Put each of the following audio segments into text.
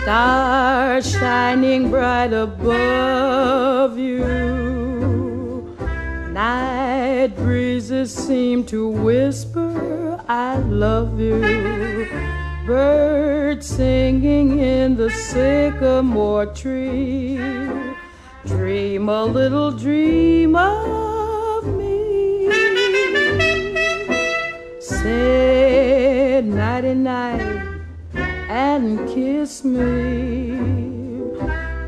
Stars shining bright above you. Night breezes seem to whisper, I love you. Birds singing in the sycamore tree. Dream a little dream of me. Say nighty-night and kiss me.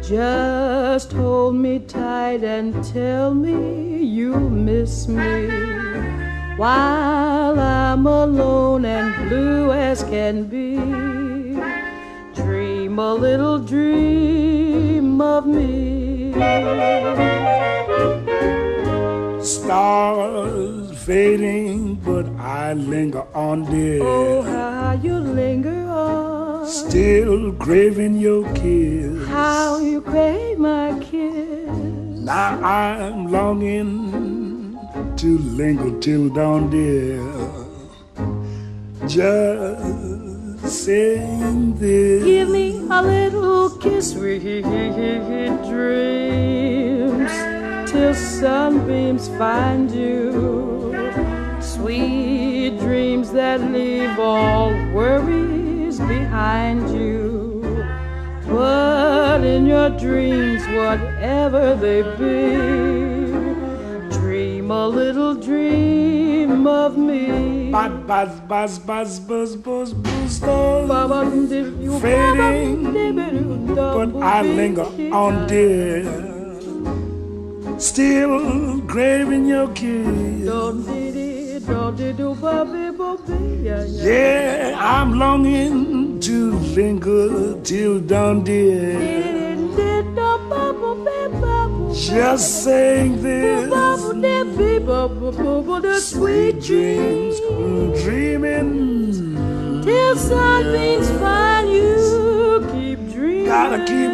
Just hold me tight and tell me you miss me. While I'm alone and blue as can be, dream a little dream of me. Stars fading, but I linger on, dear. Oh, how you linger on. Still craving your kiss. How you crave my kiss. Now I'm longing to linger till dawn, dear. Just saying this. Give me a little kiss, sweet dreams, till sunbeams find you. Sweet dreams that leave all worries behind you. But in your dreams, whatever they be, dream a little dream of me. Buzz, buzz, buzz, buzz, buzz, buzz, stars fading, but I linger on, dear. Still craving your kiss. Yeah, I'm longing to linger till dawn, dear. Just saying this. Sweet dreams, dreaming till sunbeams find you. Keep dreaming. Gotta keep